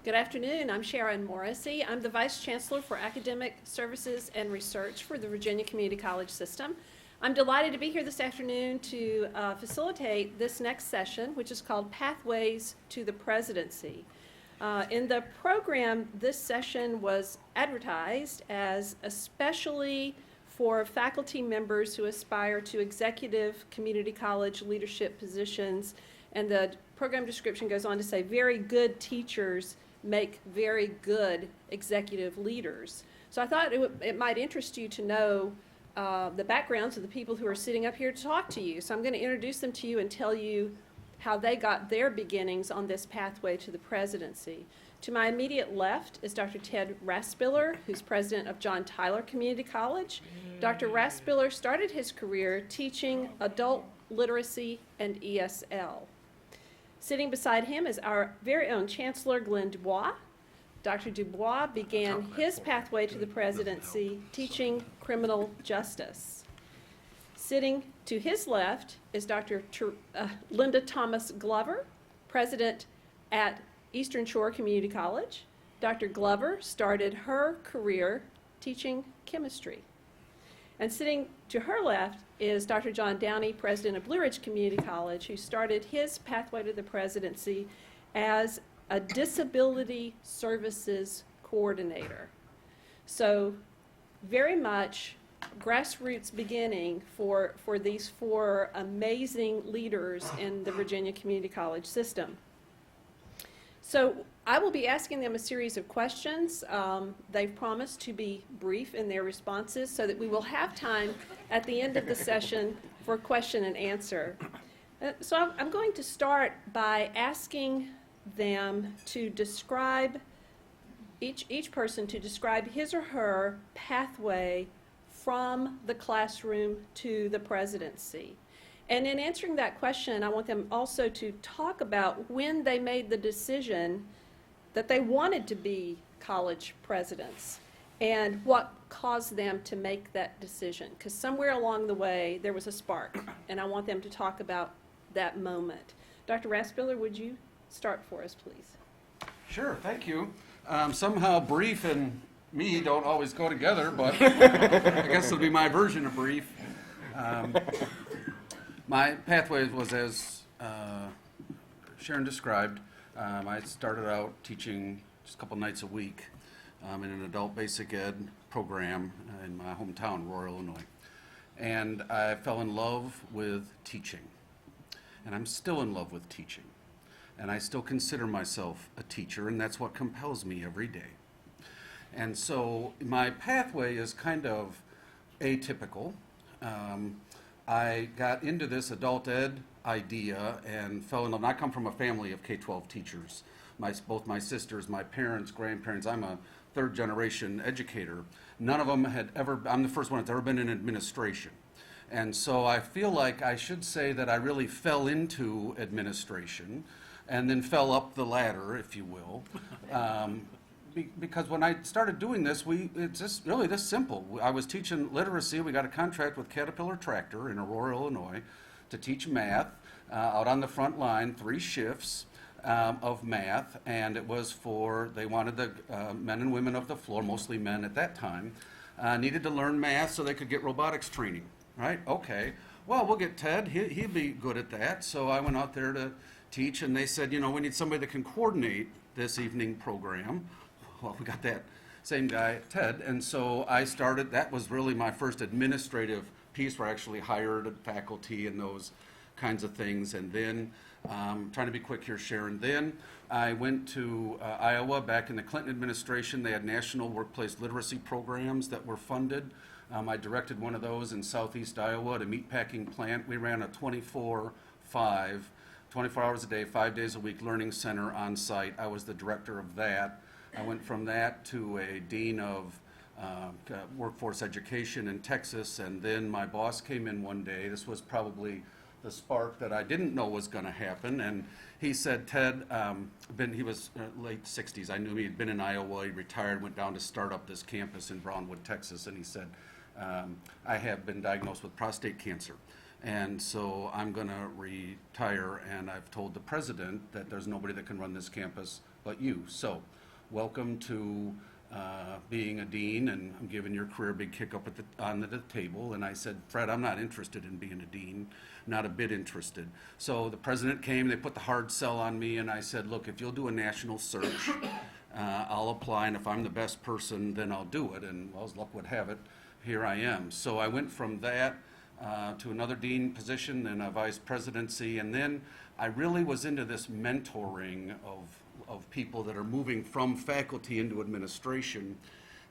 Good afternoon. I'm Sharon Morrissey. I'm the Vice Chancellor for Academic Services and Research for the Virginia Community College System. I'm delighted to be here this afternoon to facilitate this next session, which is called Pathways to the Presidency. In the program, this session was advertised as especially for faculty members who aspire to executive community college leadership positions, and the program description goes on to say very good teachers make very good executive leaders. So I thought it might interest you to know the backgrounds of the people who are sitting up here to talk to you. So I'm going to introduce them to you and tell you how they got their beginnings on this pathway to the presidency. To my immediate left is Dr. Ted Raspiller, who's president of John Tyler Community College. Dr. Raspiller started his career teaching adult literacy and ESL. Sitting beside him is our very own Chancellor, Glenn DuBois. Dr. DuBois began his pathway to the presidency teaching criminal justice. Sitting to his left is Dr. Linda Thomas Glover, president at Eastern Shore Community College. Dr. Glover started her career teaching chemistry. And sitting to her left is Dr. John Downey, president of Blue Ridge Community College, who started his pathway to the presidency as a disability services coordinator. So very much grassroots beginning for these four amazing leaders in the Virginia Community College system. So I will be asking them a series of questions. They've promised to be brief in their responses so that we will have time at the end of the session for question and answer. So I'm going to start by asking them to describe, each person to describe his or her pathway from the classroom to the presidency. And in answering that question, I want them also to talk about when they made the decision that they wanted to be college presidents and what caused them to make that decision. Because somewhere along the way, there was a spark, and I want them to talk about that moment. Dr. Raspiller, would you start for us, please? Sure, thank you. Somehow brief and me don't always go together, but I guess it'll be my version of brief. My pathway was as Sharon described. I started out teaching just a couple nights a week in an adult basic ed program in my hometown, Royal, Illinois. And I fell in love with teaching. And I'm still in love with teaching. And I still consider myself a teacher, and that's what compels me every day. And so my pathway is kind of atypical. I got into this adult ed idea and fell in love. I come from a family of K-12 teachers. Both my sisters, my parents, grandparents. I'm a third generation educator. None of them had ever, I'm the first one that's ever been in administration. And so I feel like I should say that I really fell into administration and then fell up the ladder, if you will. Because when I started doing this, it's just really this simple. I was teaching literacy. We got a contract with Caterpillar Tractor in Aurora, Illinois, to teach math out on the front line, 3 shifts of math, and it was they wanted the men and women of the floor, mostly men at that time, needed to learn math so they could get robotics training, right? Okay, well, we'll get Ted. He'd be good at that. So I went out there to teach, and they said, we need somebody that can coordinate this evening program. Well, we got that same guy, Ted, and so I started. That was really my first administrative piece where I actually hired faculty and those kinds of things. And then, trying to be quick here, Sharon, then I went to Iowa back in the Clinton administration. They had national workplace literacy programs that were funded. I directed one of those in southeast Iowa at a meatpacking plant. We ran a 24 hours a day, 5 days a week learning center on site. I was the director of that. I went from that to a dean of workforce education in Texas, and then my boss came in one day. This was probably the spark that I didn't know was going to happen, and he said, Ted, he was late 60s. I knew he had been in Iowa. He retired, went down to start up this campus in Brownwood, Texas, and he said, I have been diagnosed with prostate cancer. And so I'm going to retire, and I've told the president that there's nobody that can run this campus but you. So welcome to being a dean, and I'm giving your career a big kick up on the table. And I said, Fred, I'm not interested in being a dean, not a bit interested. So the president came, they put the hard sell on me, and I said, look, if you'll do a national search, I'll apply, and if I'm the best person, then I'll do it. And well, as luck would have it, here I am. So I went from that to another dean position, then a vice presidency, and then I really was into this mentoring of people that are moving from faculty into administration.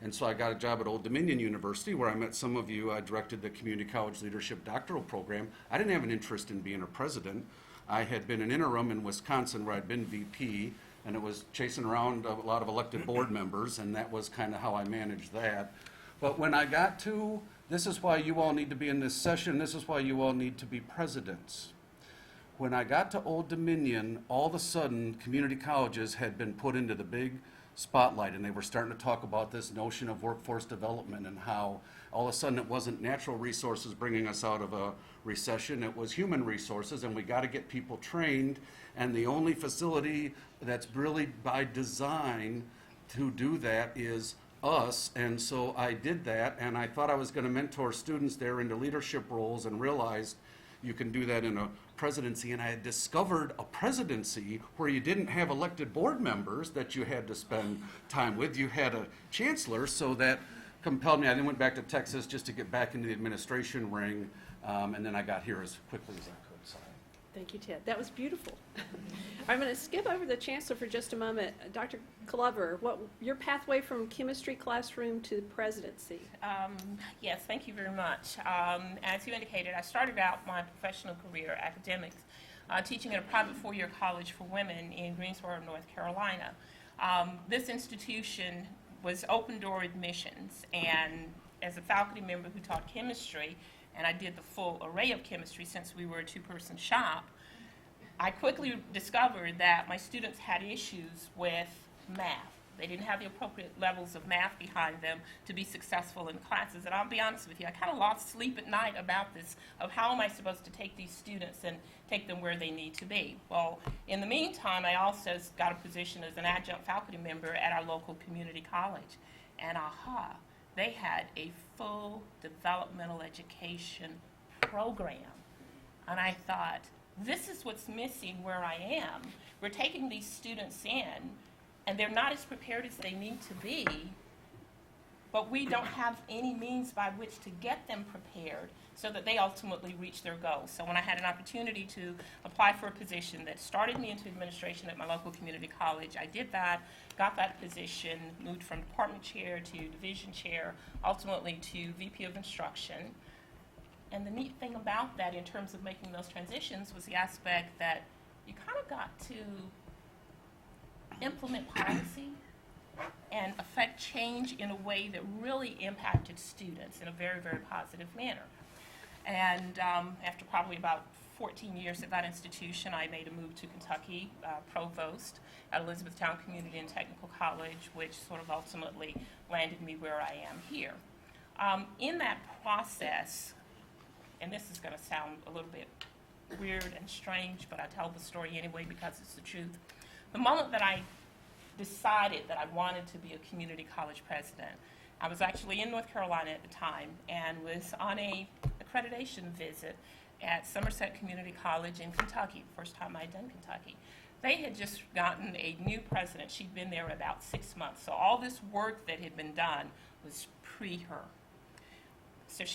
And so I got a job at Old Dominion University, where I met some of you. I directed the Community College Leadership Doctoral Program. I didn't have an interest in being a president. I had been an interim in Wisconsin, where I'd been VP, and it was chasing around a lot of elected board members, and that was kind of how I managed that. But when I got to, this is why you all need to be in this session, this is why you all need to be presidents. When I got to Old Dominion, all of a sudden, community colleges had been put into the big spotlight, and they were starting to talk about this notion of workforce development and how all of a sudden it wasn't natural resources bringing us out of a recession, it was human resources, and we got to get people trained, and the only facility that's really by design to do that is us. And so I did that, and I thought I was going to mentor students there into leadership roles, and realized you can do that in a presidency. And I had discovered a presidency where you didn't have elected board members that you had to spend time with. You had a chancellor, so that compelled me. I then went back to Texas just to get back into the administration ring, and then I got here as quickly as I could. So. Thank you, Ted. That was beautiful. I'm going to skip over the chancellor for just a moment. Dr. Glover, what your pathway from chemistry classroom to presidency? Yes, thank you very much. As you indicated, I started out my professional career, academics, teaching at a private four-year college for women in Greensboro, North Carolina. This institution was open-door admissions, and as a faculty member who taught chemistry, and I did the full array of chemistry since we were a two-person shop, I quickly discovered that my students had issues with math. They didn't have the appropriate levels of math behind them to be successful in classes. And I'll be honest with you, I kind of lost sleep at night about this, of how am I supposed to take these students and take them where they need to be. Well, in the meantime, I also got a position as an adjunct faculty member at our local community college. And they had a full developmental education program. And I thought, this is what's missing where I am. We're taking these students in, and they're not as prepared as they need to be, but we don't have any means by which to get them prepared so that they ultimately reach their goals. So when I had an opportunity to apply for a position that started me into administration at my local community college, I did that, got that position, moved from department chair to division chair, ultimately to VP of instruction. And the neat thing about that in terms of making those transitions was the aspect that you kind of got to implement policy and affect change in a way that really impacted students in a very, very positive manner. And after probably about 14 years at that institution, I made a move to Kentucky, provost at Elizabethtown Community and Technical College, which sort of ultimately landed me where I am here. In that process, and this is going to sound a little bit weird and strange, but I tell the story anyway because it's the truth. The moment that I decided that I wanted to be a community college president, I was actually in North Carolina at the time and was on a accreditation visit at Somerset Community College in Kentucky, first time I'd done Kentucky. They had just gotten a new president. She'd been there about 6 months. So all this work that had been done was pre-her. So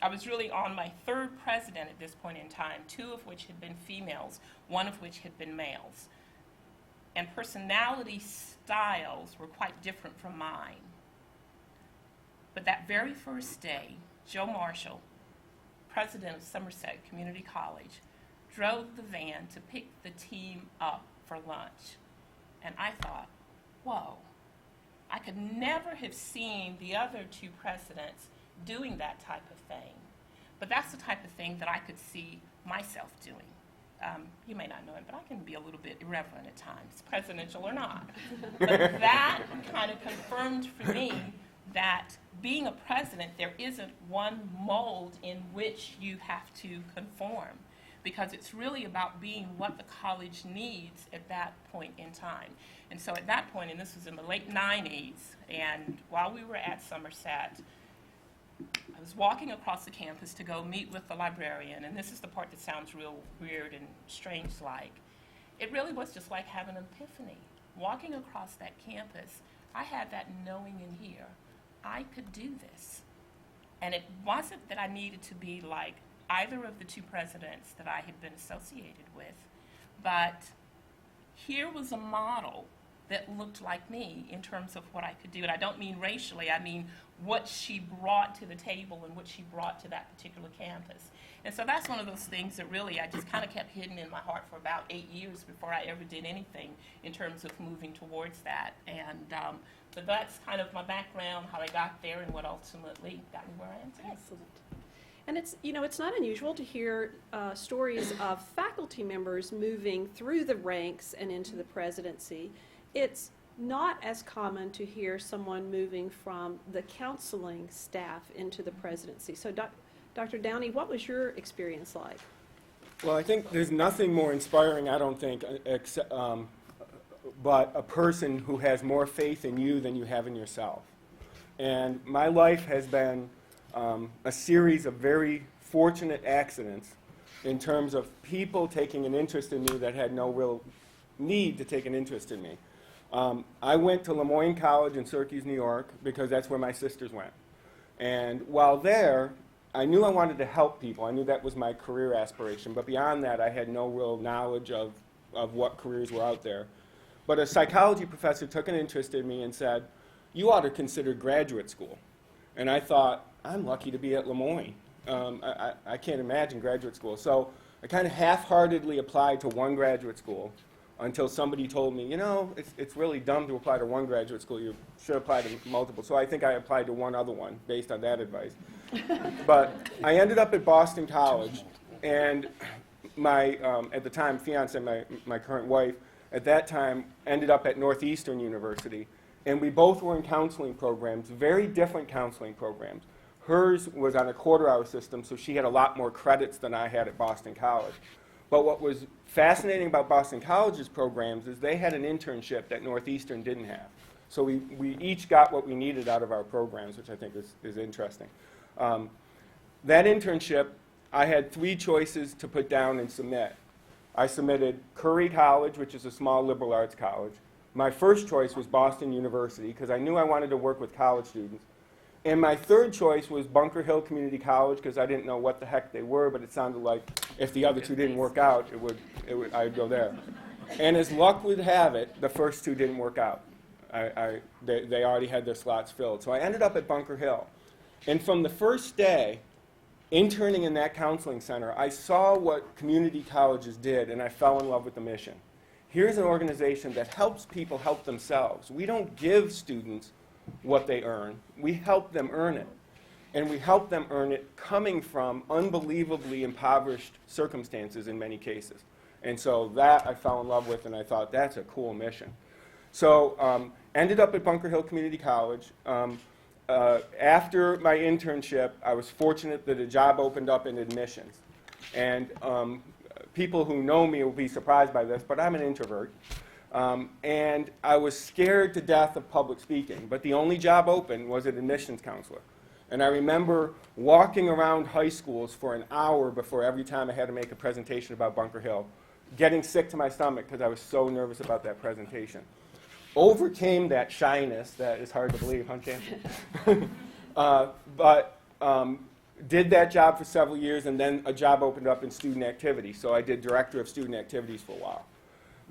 I was really on my third president at this point in time, 2 of which had been females, 1 of which had been males. And personality styles were quite different from mine. But that very first day, Joe Marshall, president of Somerset Community College, drove the van to pick the team up for lunch. And I thought, whoa, I could never have seen the other 2 presidents doing that type of thing. But that's the type of thing that I could see myself doing. You may not know it, but I can be a little bit irreverent at times, presidential or not. But that kind of confirmed for me that being a president, there isn't one mold in which you have to conform. because it's really about being what the college needs at that point in time. And so at that point, and this was in the late 90s, and while we were at Somerset, I was walking across the campus to go meet with the librarian, and this is the part that sounds real weird and strange like. It really was just like having an epiphany. Walking across that campus, I had that knowing in here, I could do this. And it wasn't that I needed to be like either of the two presidents that I had been associated with, but here was a model that looked like me in terms of what I could do. And I don't mean racially, I mean what she brought to the table and what she brought to that particular campus. And so that's one of those things that really I just kind of kept hidden in my heart for about 8 years before I ever did anything in terms of moving towards that. And but that's kind of my background, how I got there, and what ultimately got me where I am today. Excellent. And it's, you know, it's not unusual to hear stories of faculty members moving through the ranks and into the presidency. It's not as common to hear someone moving from the counseling staff into the presidency. So Dr. Downey, what was your experience like? Well, I think there's nothing more inspiring, I don't think, but a person who has more faith in you than you have in yourself. And my life has been a series of very fortunate accidents in terms of people taking an interest in me that had no real need to take an interest in me. I went to Lemoyne College in Syracuse, New York, because that's where my sisters went. And while there, I knew I wanted to help people. I knew that was my career aspiration. But beyond that, I had no real knowledge of what careers were out there. But a psychology professor took an interest in me and said, you ought to consider graduate school. And I thought, I'm lucky to be at Lemoyne. I can't imagine graduate school. So I kind of half-heartedly applied to one graduate school until somebody told me, you know, it's really dumb to apply to one graduate school. You should apply to multiple. So I think I applied to one other one based on that advice. But I ended up at Boston College, and my, at the time, fiance, my current wife, at that time ended up at Northeastern University. And we both were in counseling programs, very different counseling programs. Hers was on a quarter-hour system, so she had a lot more credits than I had at Boston College. But what was fascinating about Boston College's programs is they had an internship that Northeastern didn't have. So we each got what we needed out of our programs, which I think is interesting. That internship, I had 3 choices to put down and submit. I submitted Curry College, which is a small liberal arts college. My first choice was Boston University, because I knew I wanted to work with college students. And my third choice was Bunker Hill Community College, because I didn't know what the heck they were, but it sounded like if the other 2 didn't work out, I'd go there. And as luck would have it, the first 2 didn't work out. They already had their slots filled. So I ended up at Bunker Hill. And from the first day, interning in that counseling center, I saw what community colleges did, and I fell in love with the mission. Here's an organization that helps people help themselves. We don't give students what they earn. We help them earn it. And we help them earn it coming from unbelievably impoverished circumstances in many cases. And so that I fell in love with, and I thought, that's a cool mission. So ended up at Bunker Hill Community College. After my internship, I was fortunate that a job opened up in admissions. And people who know me will be surprised by this, but I'm an introvert. And I was scared to death of public speaking, but the only job open was an admissions counselor. And I remember walking around high schools for an hour before every time I had to make a presentation about Bunker Hill, getting sick to my stomach because I was so nervous about that presentation. Overcame that shyness, that is hard to believe, huh, Chancellor? But did that job for several years, and then a job opened up in student activities, so I did director of student activities for a while.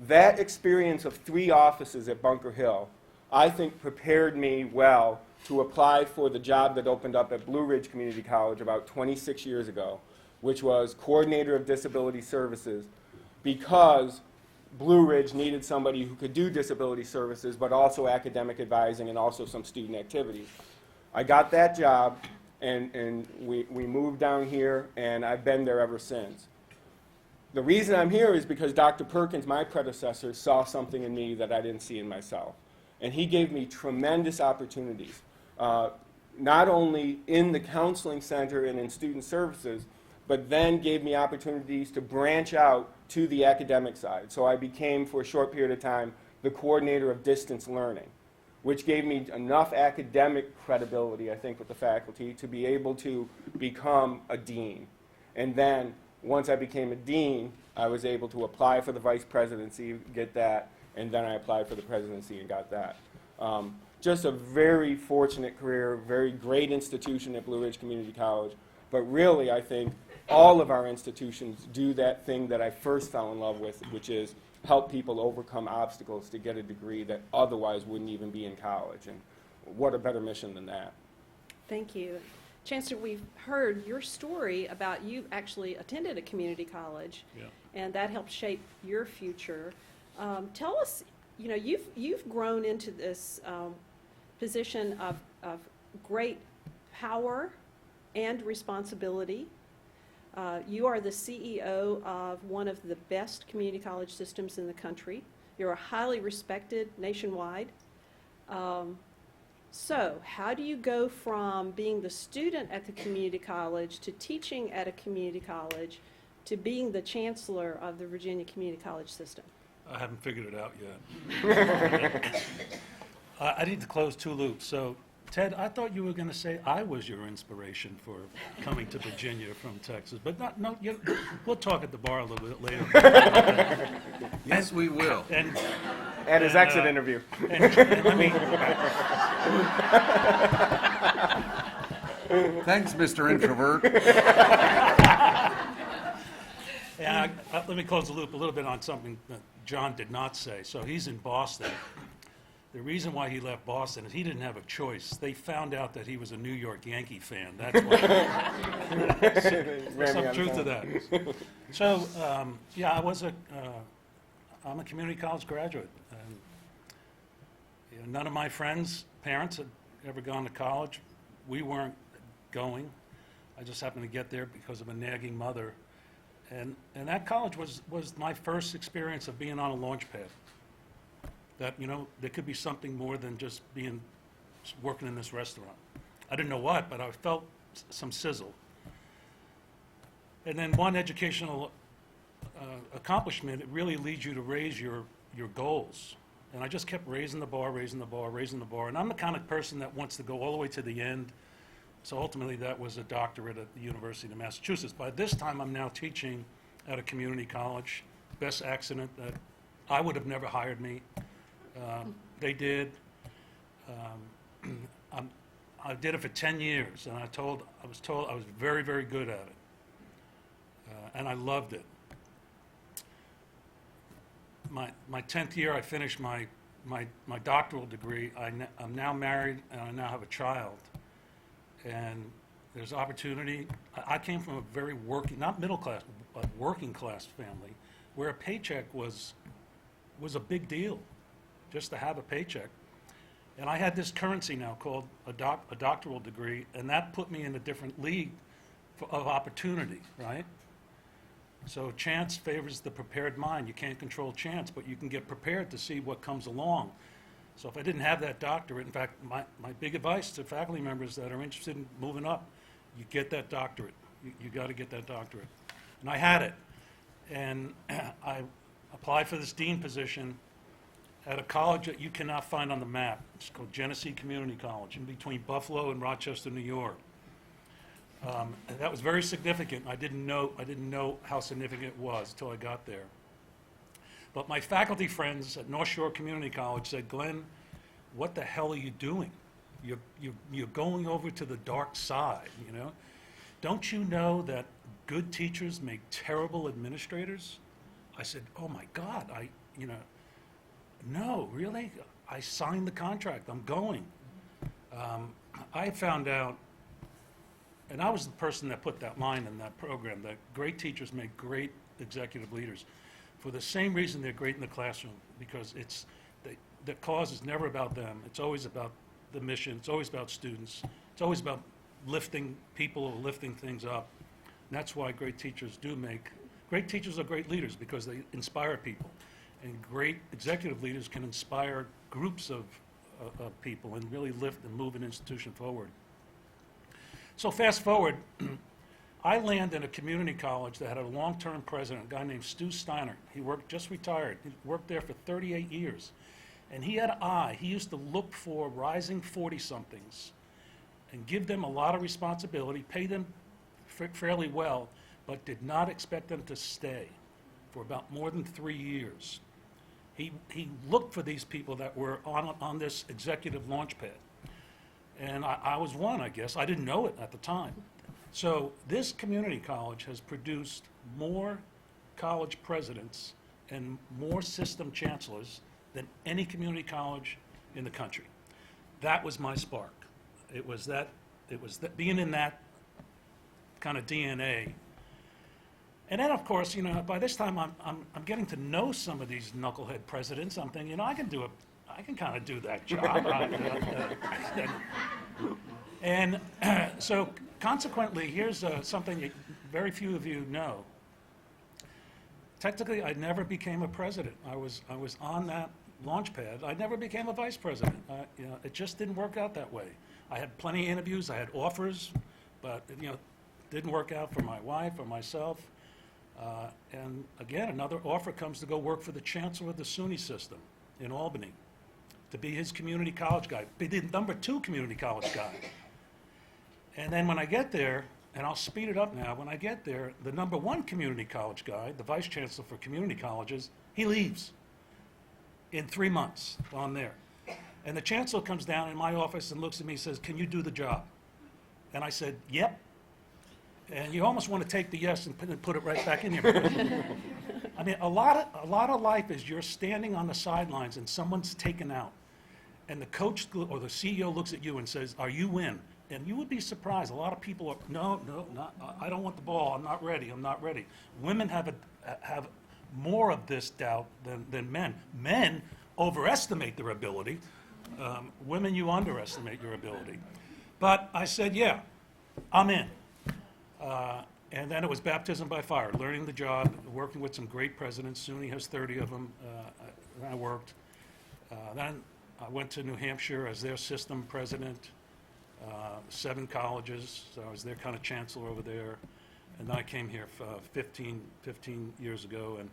That experience of 3 offices at Bunker Hill, I think, prepared me well to apply for the job that opened up at Blue Ridge Community College about 26 years ago, which was coordinator of disability services, because Blue Ridge needed somebody who could do disability services, but also academic advising and also some student activities. I got that job, and we moved down here, and I've been there ever since. The reason I'm here is because Dr. Perkins, my predecessor, saw something in me that I didn't see in myself. And he gave me tremendous opportunities, not only in the counseling center and in student services, but then gave me opportunities to branch out to the academic side. So I became, for a short period of time, the coordinator of distance learning, which gave me enough academic credibility, I think, with the faculty to be able to become a dean. And then, once I became a dean, I was able to apply for the vice presidency, get that, and then I applied for the presidency and got that. Just a very fortunate career, very great institution at Blue Ridge Community College. But really, I think all of our institutions do that thing that I first fell in love with, which is help people overcome obstacles to get a degree that otherwise wouldn't even be in college. And what a better mission than that. Thank you. Chancellor, we've heard your story about you actually attended a community college, and that helped shape your future. Tell us, you know, you've grown into this position of great power and responsibility. You are the CEO of one of the best community college systems in the country. You're highly respected nationwide. So how do you go from being the student at the community college to teaching at a community college to being the chancellor of the Virginia Community College system? I haven't figured it out yet. I need to close two loops. So, Ted, I thought you were going to say I was your inspiration for coming to Virginia from Texas, but we'll talk at the bar a little bit later. Yes, we will. And his exit interview. And let me, Thanks, Mr. Introvert. let me close the loop a little bit on something that John did not say. So he's in Boston. The reason why he left Boston is he didn't have a choice. They found out that he was a New York Yankee fan. That's why. There's some truth to that. So, I'm a community college graduate. And, none of my friends' parents had ever gone to college. We weren't going. I just happened to get there because of a nagging mother. And that college was my first experience of being on a launch pad. That, there could be something more than just working in this restaurant. I didn't know what, but I felt some sizzle. And then one educational accomplishment, it really leads you to raise your goals. And I just kept raising the bar. And I'm the kind of person that wants to go all the way to the end. So ultimately that was a doctorate at the University of Massachusetts. By this time I'm now teaching at a community college. Best accident that I would have never hired me. They did. I did it for 10 years, and I was told I was very, very good at it, and I loved it. My 10th year, I finished my doctoral degree. I'm now married, and I now have a child, and there's opportunity. I came from a very not middle class, but working class family, where a paycheck was a big deal. Just to have a paycheck. And I had this currency now called a doctoral degree, and that put me in a different league of opportunity, right? So chance favors the prepared mind. You can't control chance, but you can get prepared to see what comes along. So if I didn't have that doctorate, in fact, my big advice to faculty members that are interested in moving up, you get that doctorate. You got to get that doctorate. And I had it. And I applied for this dean position at a college that you cannot find on the map. It's called Genesee Community College, in between Buffalo and Rochester, New York. And that was very significant. I didn't know how significant it was until I got there. But my faculty friends at North Shore Community College said, "Glenn, what the hell are you doing? You're going over to the dark side, Don't you know that good teachers make terrible administrators?" I said, "Oh my God, no, really? I signed the contract. I'm going." I found out, and I was the person that put that line in that program, that great teachers make great executive leaders for the same reason they're great in the classroom, because the cause is never about them. It's always about the mission. It's always about students. It's always about lifting people or lifting things up. And that's why great teachers great teachers are great leaders, because they inspire people. And great executive leaders can inspire groups of people and really lift and move an institution forward. So fast forward, I landed in a community college that had a long-term president, a guy named Stu Steiner. He just retired. He worked there for 38 years. And he had an eye. He used to look for rising 40-somethings and give them a lot of responsibility, pay them fairly well, but did not expect them to stay for about more than 3 years. He looked for these people that were on this executive launch pad. And I was one, I guess. I didn't know it at the time. So this community college has produced more college presidents and more system chancellors than any community college in the country. That was my spark. It was that being in that kind of DNA. And then, of course, you know, by this time I'm getting to know some of these knucklehead presidents. I'm thinking, you know, I can kind of do that job. And so consequently, here's something that very few of you know. Technically, I never became a president. I was on that launch pad. I never became a vice president. You know, it just didn't work out that way. I had plenty of interviews. I had offers, but you know, didn't work out for my wife or myself. And again, another offer comes to go work for the Chancellor of the SUNY system in Albany, to be his community college guy, be the number 2 community college guy. And then when I get there, and I'll speed it up now, when I get there, the number 1 community college guy, the vice chancellor for community colleges, he leaves in 3 months while I'm there. And the chancellor comes down in my office and looks at me and says, "Can you do the job?" And I said, "Yep." And you almost want to take the yes and put it right back in your mouth. I mean, a lot of life is you're standing on the sidelines and someone's taken out. And the coach or the CEO looks at you and says, "Are you in?" And you would be surprised. A lot of people are, no, I don't want the ball. I'm not ready. Women have more of this doubt than men. Men overestimate their ability. Women, you underestimate your ability. But I said, yeah, I'm in. And then it was baptism by fire, learning the job, working with some great presidents. SUNY has 30 of them. I worked. Then I went to New Hampshire as their system president, 7 colleges, so I was their kind of chancellor over there. And then I came here 15 years ago, and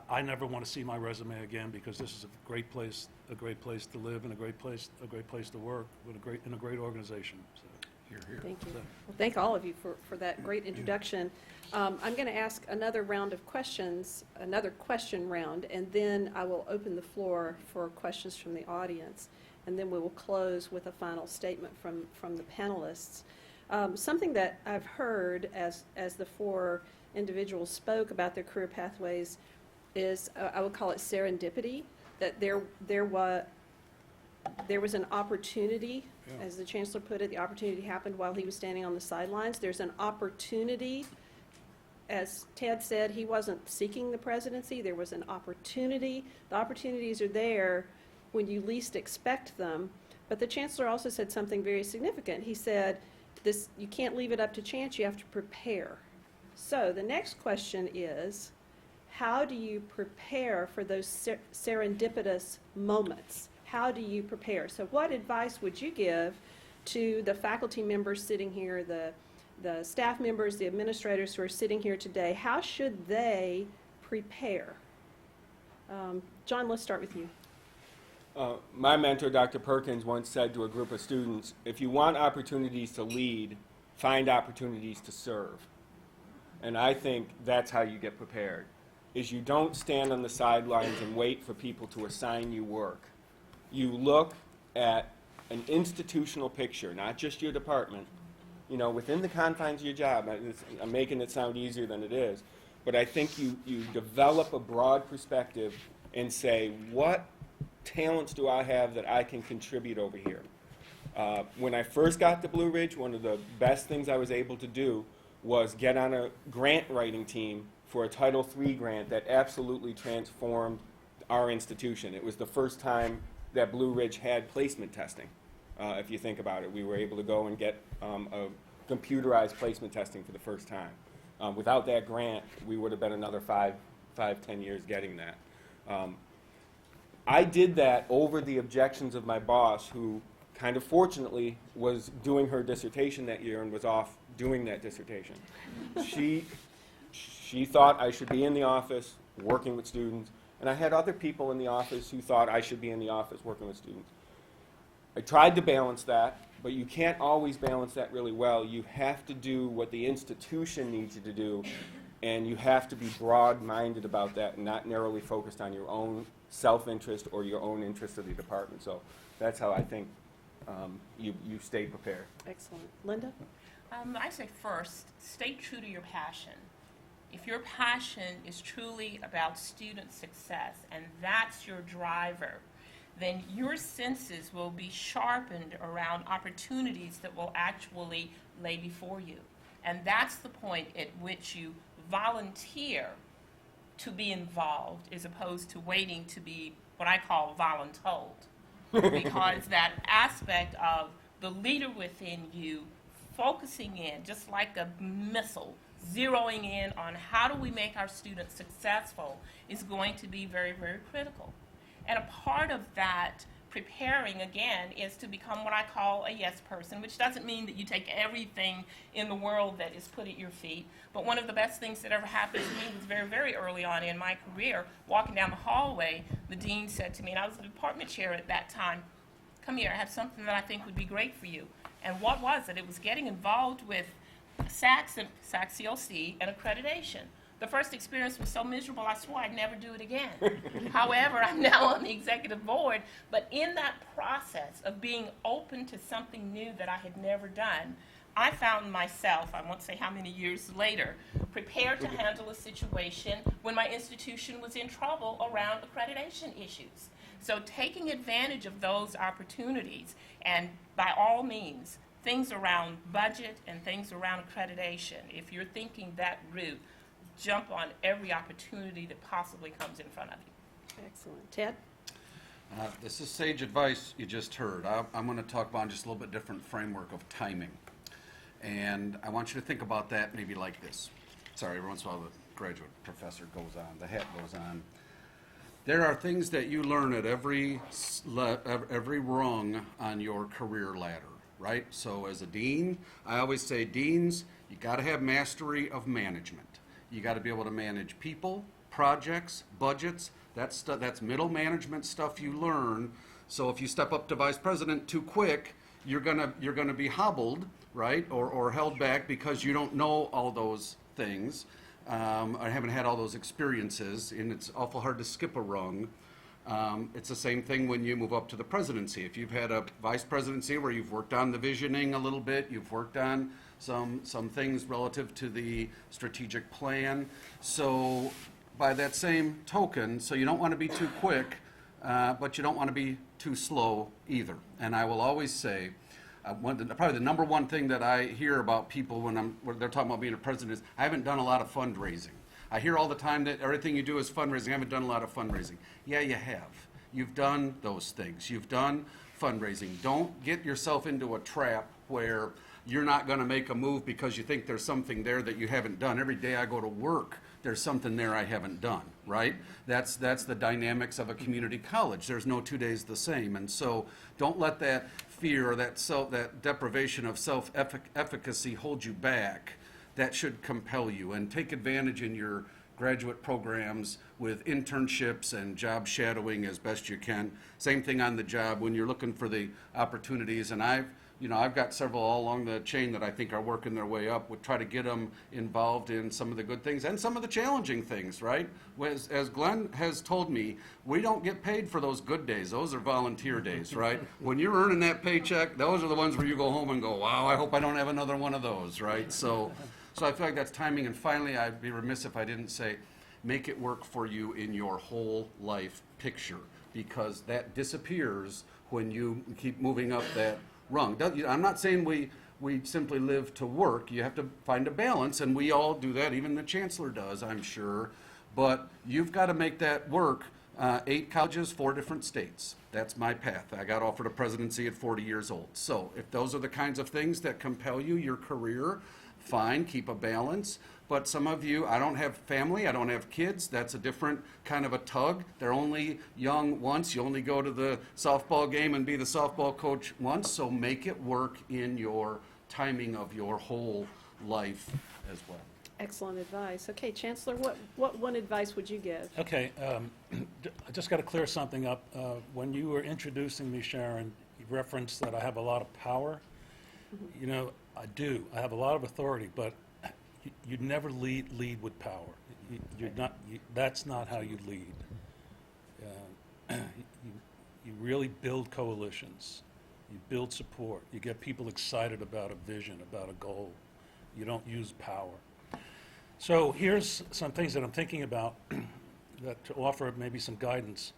I never want to see my resume again, because this is a great place to live, and a great place to work in a great organization. So. Here. Thank you. Well, thank all of you for that great introduction. I'm going to ask another round of questions, another question round, and then I will open the floor for questions from the audience, and then we will close with a final statement from the panelists. Something that I've heard as the 4 individuals spoke about their career pathways is, I would call it serendipity, that there was an opportunity, as the Chancellor put it, the opportunity happened while he was standing on the sidelines. There's an opportunity, as Ted said, he wasn't seeking the presidency. There was an opportunity. The opportunities are there when you least expect them. But the Chancellor also said something very significant. He said, you can't leave it up to chance, you have to prepare. So the next question is, how do you prepare for those serendipitous moments? How do you prepare? So what advice would you give to the faculty members sitting here, the staff members, the administrators who are sitting here today? How should they prepare? John, let's start with you. My mentor, Dr. Perkins, once said to a group of students, if you want opportunities to lead, find opportunities to serve. And I think that's how you get prepared, is you don't stand on the sidelines and wait for people to assign you work. You look at an institutional picture, not just your department, you know, within the confines of your job. I'm making it sound easier than it is, but I think you develop a broad perspective and say, what talents do I have that I can contribute over here? When I first got to Blue Ridge, one of the best things I was able to do was get on a grant writing team for a Title III grant that absolutely transformed our institution. It was the first time that Blue Ridge had placement testing. If you think about it, we were able to go and get a computerized placement testing for the first time. Without that grant, we would have been another 10 years getting that. I did that over the objections of my boss, who kind of fortunately, was doing her dissertation that year and was off doing that dissertation. She thought I should be in the office working with students, and I had other people in the office who thought I should be in the office working with students. I tried to balance that, but you can't always balance that really well. You have to do what the institution needs you to do, and you have to be broad-minded about that and not narrowly focused on your own self-interest or your own interest of the department. So that's how I think you stay prepared. Excellent. Linda? I say first, stay true to your passion. If your passion is truly about student success and that's your driver, then your senses will be sharpened around opportunities that will actually lay before you. And that's the point at which you volunteer to be involved as opposed to waiting to be what I call voluntold. Because that aspect of the leader within you focusing in, just like a missile, zeroing in on how do we make our students successful is going to be very, very critical. And a part of that preparing, again, is to become what I call a yes person, which doesn't mean that you take everything in the world that is put at your feet. But one of the best things that ever happened to me was very, very early on in my career. Walking down the hallway, the dean said to me, and I was the department chair at that time, "Come here, I have something that I think would be great for you." And what was it? It was getting involved with SACS and SACS CLC and accreditation. The first experience was so miserable, I swore I'd never do it again. However, I'm now on the executive board, but in that process of being open to something new that I had never done, I found myself, I won't say how many years later, prepared to handle a situation when my institution was in trouble around accreditation issues. So taking advantage of those opportunities, and by all means, things around budget and things around accreditation, if you're thinking that route, jump on every opportunity that possibly comes in front of you. Excellent. Ted? This is sage advice you just heard. I'm going to talk about just a little bit different framework of timing. And I want you to think about that maybe like this. Sorry, every once in a while the graduate professor goes on, the hat goes on. There are things that you learn at every rung on your career ladder, right? So as a dean, I always say, deans, you got to have mastery of management. You got to be able to manage people, projects, budgets. That's middle management stuff you learn. So if you step up to vice president too quick, you're gonna be hobbled, right, or held back because you don't know all those things, or haven't had all those experiences, and it's awful hard to skip a rung. It's the same thing when you move up to the presidency. If you've had a vice presidency where you've worked on the visioning a little bit, you've worked on some things relative to the strategic plan. So by that same token, so you don't want to be too quick, but you don't want to be too slow either. And I will always say, probably the number one thing that I hear about people when they're talking about being a president is, I haven't done a lot of fundraising. I hear all the time that everything you do is fundraising. I haven't done a lot of fundraising. Yeah, you have. You've done those things. You've done fundraising. Don't get yourself into a trap where you're not going to make a move because you think there's something there that you haven't done. Every day I go to work, there's something there I haven't done, right? That's the dynamics of a community college. There's no 2 days the same. And so don't let that fear or that deprivation of self-efficacy hold you back. That should compel you, and take advantage in your graduate programs with internships and job shadowing as best you can. Same thing on the job when you're looking for the opportunities. And I've got several all along the chain that I think are working their way up. We'll try to get them involved in some of the good things and some of the challenging things, right? As Glenn has told me, we don't get paid for those good days. Those are volunteer days, right? When you're earning that paycheck, those are the ones where you go home and go, wow, I hope I don't have another one of those, right? So I feel like that's timing. And finally, I'd be remiss if I didn't say, make it work for you in your whole life picture, because that disappears when you keep moving up that rung. I'm not saying we simply live to work. You have to find a balance, and we all do that. Even the Chancellor does, I'm sure. But you've got to make that work. 8 colleges, 4 different states. That's my path. I got offered a presidency at 40 years old. So if those are the kinds of things that compel you, your career, fine, keep a balance. But some of you, I don't have family, I don't have kids, that's a different kind of a tug. They're only young once, you only go to the softball game and be the softball coach once, so make it work in your timing of your whole life as well. Excellent advice. Okay, Chancellor, what one advice would you give? Okay, I just got to clear something up. When you were introducing me, Sharon, you referenced that I have a lot of power. You know, I do. I have a lot of authority, but you never lead with power. You're not. That's not how you lead. You really build coalitions. You build support. You get people excited about a vision, about a goal. You don't use power. So here's some things that I'm thinking about that to offer maybe some guidance.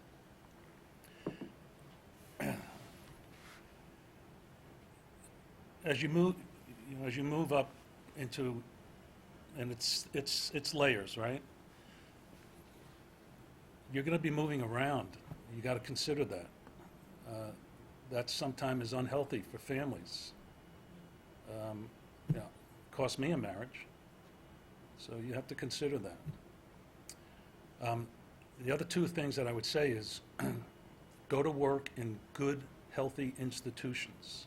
As you move up into, and it's layers, right? You're going to be moving around. You got to consider that. That sometimes is unhealthy for families. Cost me a marriage. So you have to consider that. The other two things that I would say is go to work in good, healthy institutions.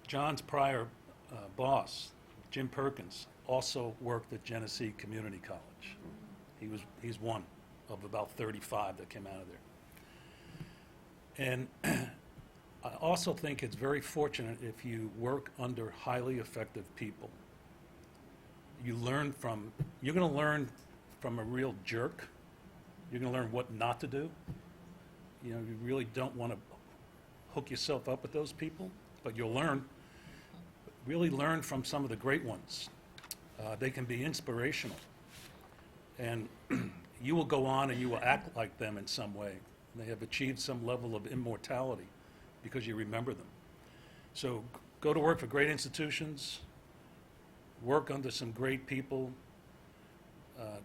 John's prior boss, Jim Perkins, also worked at Genesee Community College. He's one of about 35 that came out of there. And I also think it's very fortunate if you work under highly effective people. You're going to learn from a real jerk. You're going to learn what not to do. You know, you really don't want to hook yourself up with those people, but you'll really learn from some of the great ones. They can be inspirational. And you will go on and you will act like them in some way. They have achieved some level of immortality because you remember them. So go to work for great institutions, work under some great people,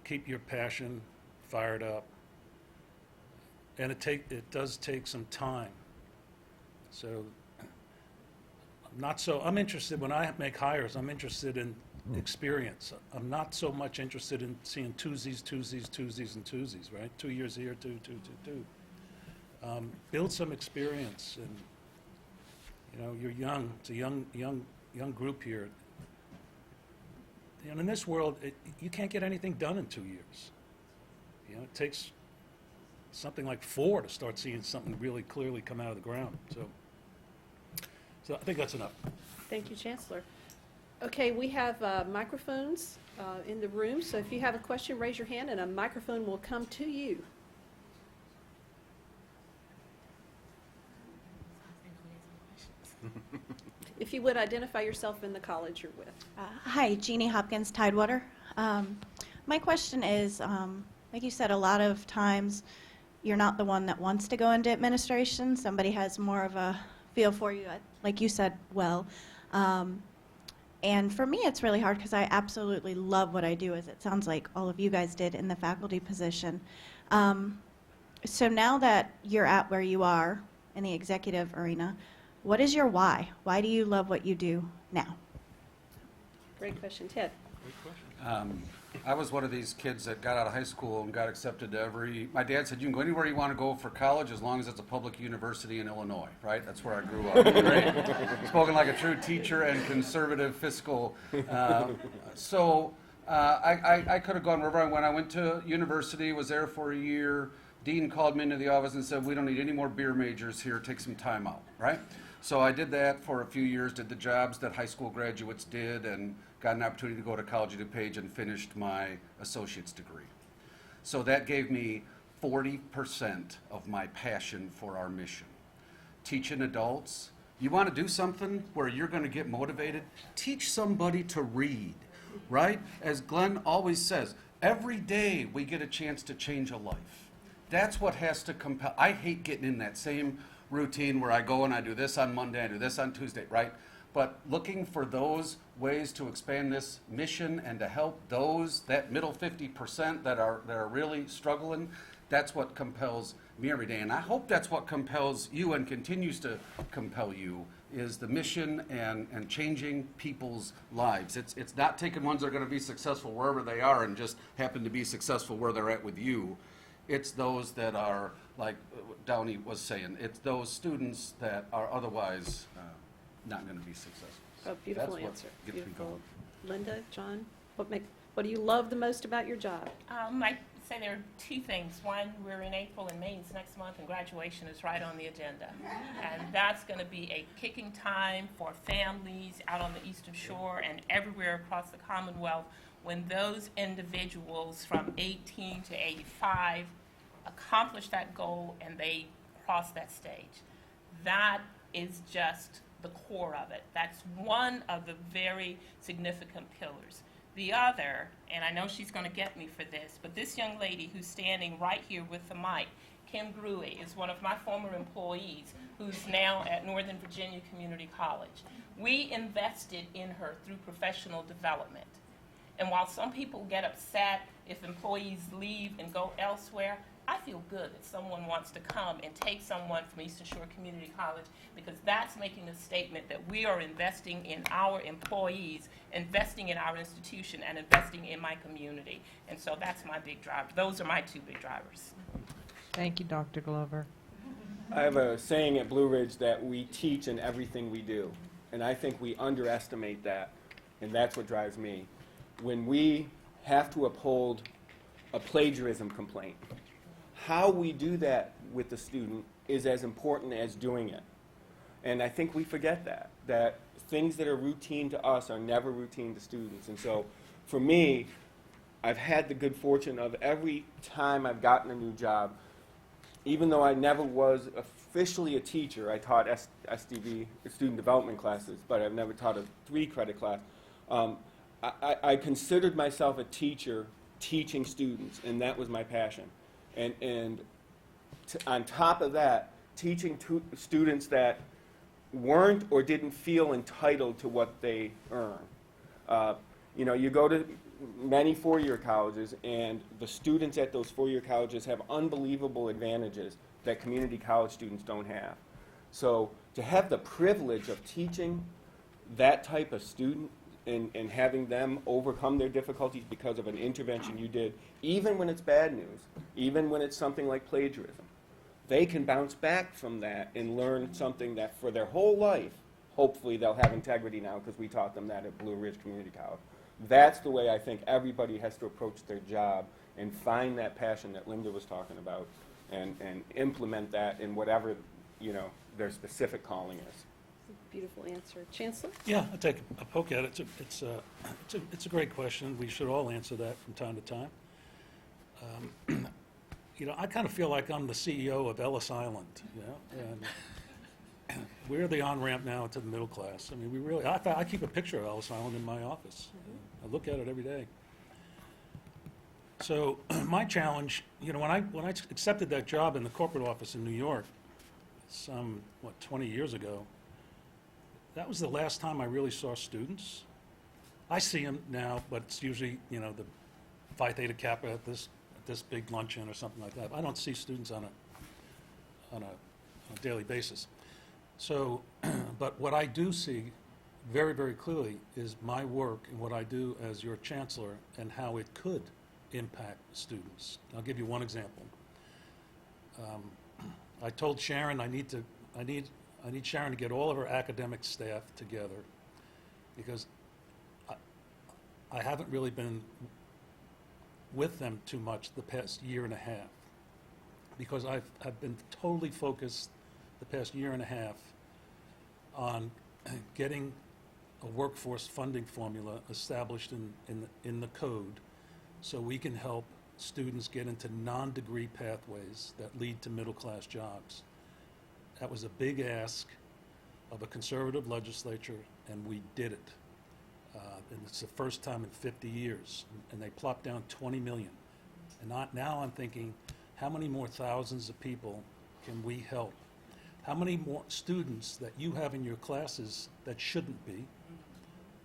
keep your passion fired up, and it does take some time. So I'm interested, when I make hires, I'm interested in experience. I'm not so much interested in seeing twosies, right? 2 years here, two. Build some experience, and you know, you're young. It's a young group here. And in this world, you can't get anything done in 2 years. You know, it takes something like 4 to start seeing something really clearly come out of the ground. So I think that's enough. Thank you, Chancellor. Okay, we have microphones in the room, so if you have a question, raise your hand and a microphone will come to you. If you would identify yourself in the college you're with. Hi, Jeannie Hopkins, Tidewater. My question is, like you said, a lot of times you're not the one that wants to go into administration. Somebody has more of a feel for you, like you said, well. And for me, it's really hard because I absolutely love what I do, as it sounds like all of you guys did in the faculty position. So now that you're at where you are in the executive arena, what is your why? Why do you love what you do now? Great question. Ted? I was one of these kids that got out of high school and got accepted to my dad said, you can go anywhere you want to go for college as long as it's a public university in Illinois, right? That's where I grew up. Great. Spoken like a true teacher and conservative fiscal. So I could have gone wherever I went. I went to university, was there for a year. Dean called me into the office and said, we don't need any more beer majors here, take some time out, right? So I did that for a few years, did the jobs that high school graduates did, and got an opportunity to go to College of DuPage and finished my associate's degree. So that gave me 40% of my passion for our mission. Teaching adults, you want to do something where you're going to get motivated? Teach somebody to read, right? As Glenn always says, every day we get a chance to change a life. That's what has to compel. I hate getting in that same routine where I go and I do this on Monday, I do this on Tuesday, right? But looking for those ways to expand this mission and to help that middle 50% that are really struggling, that's what compels me every day. And I hope that's what compels you and continues to compel you is the mission and changing people's lives. It's not taking ones that are going to be successful wherever they are and just happen to be successful where they're at with you. It's those that are, like Downey was saying, it's those students that are otherwise not going to be successful. Oh, beautiful That's what answer. gets me Beautiful. going. Linda, John, what do you love the most about your job? I say there are two things. One, we're in April and May is next month, and graduation is right on the agenda. And that's going to be a kicking time for families out on the Eastern Shore and everywhere across the Commonwealth when those individuals from 18 to 85 accomplish that goal and they cross that stage. That is just the core of it. That's one of the very significant pillars. The other, and I know she's going to get me for this, but this young lady who's standing right here with the mic, Kim Gruey, is one of my former employees who's now at Northern Virginia Community College. We invested in her through professional development. And while some people get upset if employees leave and go elsewhere, I feel good that someone wants to come and take someone from Eastern Shore Community College, because that's making a statement that we are investing in our employees, investing in our institution, and investing in my community. And so that's my big driver. Those are my two big drivers. Thank you, Dr. Glover. I have a saying at Blue Ridge that we teach in everything we do, and I think we underestimate that, and that's what drives me. When we have to uphold a plagiarism complaint, how we do that with the student is as important as doing it. And I think we forget that things that are routine to us are never routine to students. And so for me, I've had the good fortune of every time I've gotten a new job, even though I never was officially a teacher, I taught SDV, student development classes, but I've never taught a 3-credit class. I considered myself a teacher teaching students, and that was my passion. And on top of that, teaching students that weren't or didn't feel entitled to what they earn. You go to many four-year colleges, and the students at those four-year colleges have unbelievable advantages that community college students don't have. So to have the privilege of teaching that type of student and having them overcome their difficulties because of an intervention you did, even when it's bad news, even when it's something like plagiarism, they can bounce back from that and learn something that for their whole life, hopefully they'll have integrity now because we taught them that at Blue Ridge Community College. That's the way I think everybody has to approach their job and find that passion that Linda was talking about and implement that in whatever, their specific calling is. Beautiful answer. Chancellor? Yeah, I'll take a poke at it. It's a great question. We should all answer that from time to time. I kind of feel like I'm the CEO of Ellis Island, and we're the on-ramp now to the middle class. I mean, we really, I keep a picture of Ellis Island in my office. I look at it every day. So my challenge, when I accepted that job in the corporate office in New York, 20 years ago, that was the last time I really saw students. I see them now, but it's usually, the Phi Theta Kappa at this big luncheon or something like that. I don't see students on a daily basis. So, but what I do see very, very clearly is my work and what I do as your chancellor and how it could impact students. I'll give you one example. I told Sharon I need Sharon to get all of her academic staff together because I haven't really been with them too much the past year and a half because I've been totally focused the past year and a half on getting a workforce funding formula established in the code so we can help students get into non-degree pathways that lead to middle-class jobs. That was a big ask of a conservative legislature, and we did it. And it's the first time in 50 years. And they plopped down $20 million. And now I'm thinking, how many more thousands of people can we help? How many more students that you have in your classes that shouldn't be,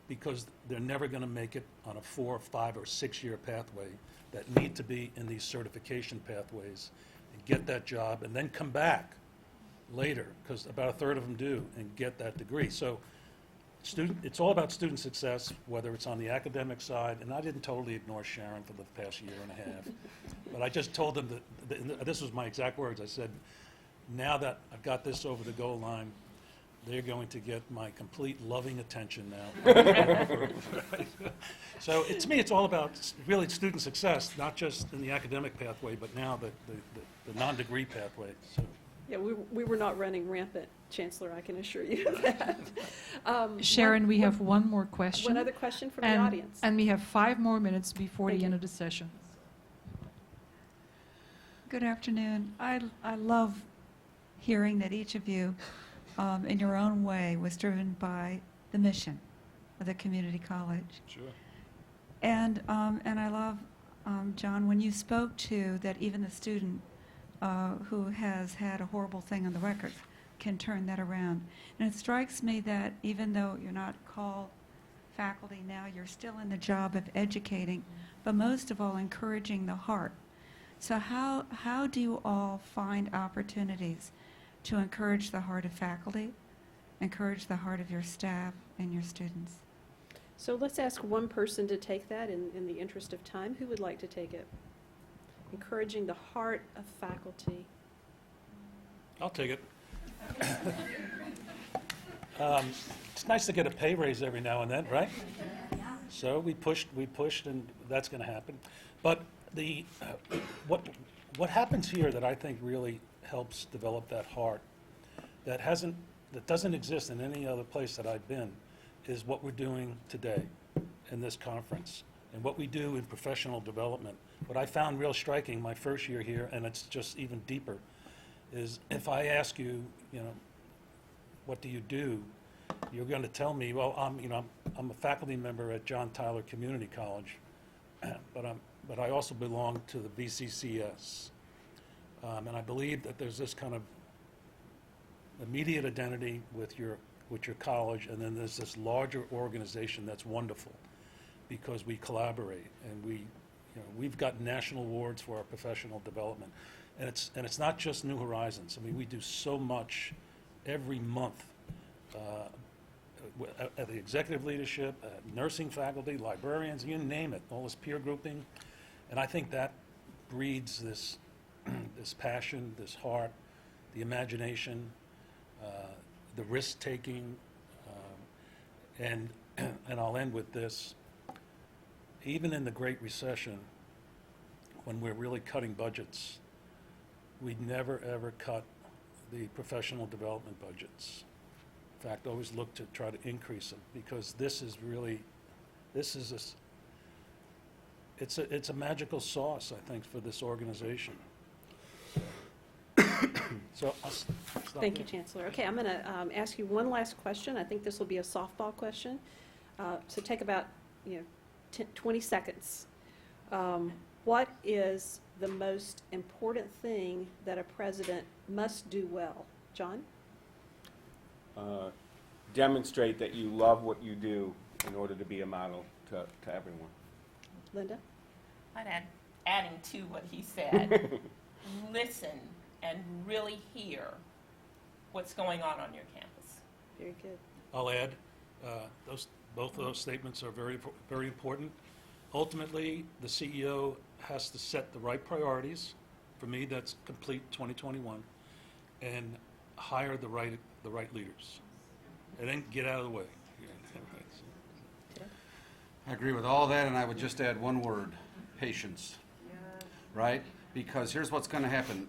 because they're never going to make it on a 4, 5, or 6-year pathway, that need to be in these certification pathways and get that job and then come back later, because about a third of them do, and get that degree. So it's all about student success, whether it's on the academic side, and I didn't totally ignore Sharon for the past year and a half, but I just told them that, this was my exact words, I said, now that I've got this over the goal line, they're going to get my complete loving attention now. So to me, it's all about really student success, not just in the academic pathway, but now the non-degree pathway. So. Yeah, we were not running rampant, Chancellor, I can assure you of that. Sharon, we have one more question. One other question from the and, audience. And we have 5 more minutes before Thank the you. end of the session. Good afternoon. I love hearing that each of you, in your own way, was driven by the mission of the community college. Sure. And I love, John, when you spoke to that even the student who has had a horrible thing on the record can turn that around. And it strikes me that even though you're not called faculty now, you're still in the job of educating, but most of all encouraging the heart. So how do you all find opportunities to encourage the heart of faculty, encourage the heart of your staff and your students? So let's ask one person to take that in the interest of time. Who would like to take it? Encouraging the heart of faculty. I'll take it. It's nice to get a pay raise every now and then, right? So we pushed, and that's going to happen. But what happens here that I think really helps develop that heart that doesn't exist in any other place that I've been is what we're doing today in this conference and what we do in professional development. What I found real striking my first year here, and it's just even deeper, is if I ask you, what do you do? You're going to tell me, well, I'm a faculty member at John Tyler Community College, but I also belong to the VCCS, and I believe that there's this kind of immediate identity with your college, and then there's this larger organization that's wonderful because we collaborate and we've got national awards for our professional development, and it's not just New Horizons. I mean, we do so much every month at the executive leadership, nursing faculty, librarians, you name it, all this peer grouping, and I think that breeds this this passion, this heart, the imagination, the risk taking, and I'll end with this. Even in the Great Recession, when we're really cutting budgets, we never ever cut the professional development budgets. In fact, always look to try to increase them because it's a magical sauce, I think, for this organization. So I'll stop Thank you, there. Chancellor. Okay, I'm going to ask you one last question. I think this will be a softball question. So take about 20 seconds. What is the most important thing that a president must do well? John? Demonstrate that you love what you do in order to be a model to everyone. Linda? I'd adding to what he said, listen and really hear what's going on your campus. Very good. I'll add, both of those statements are very, very important. Ultimately, the CEO has to set the right priorities. For me, that's complete 2021, and hire the right leaders, and then get out of the way. I agree with all that, and I would just add one word: patience. Right? Because here's what's going to happen.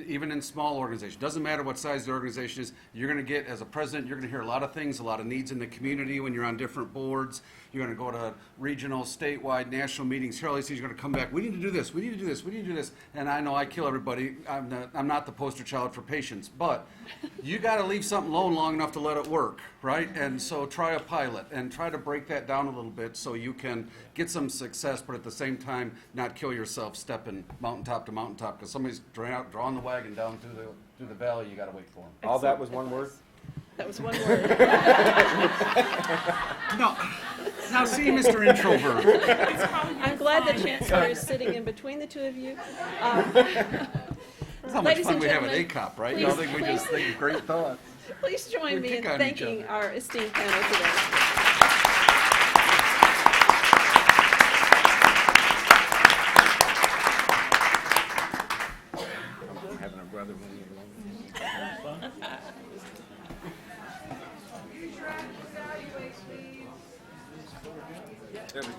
Even in small organizations, doesn't matter what size the organization is, you're going to get, as a president, you're going to hear a lot of things, a lot of needs in the community when you're on different boards. You're going to go to regional, statewide, national meetings. Here, all these things, you're going to come back. We need to do this. We need to do this. We need to do this. And I know I kill everybody. I'm not the poster child for patience. But you got to leave something alone long enough to let it work, right? And so try a pilot and try to break that down a little bit so you can get some success, but at the same time, not kill yourself stepping mountaintop to mountaintop because somebody's drawing the wagon down through the valley. You got to wait for them. All that was one word? That was one word. No. Now see, Mr. Introvert. I'm glad the Chancellor is sitting in between the two of you. That's how much Ladies fun and we have at gentlemen, ACOP, right? please- Y'all think we please- just think of great thoughts. Please join We me in pick on each thanking other. our esteemed panel today. Having a brother when you're alone.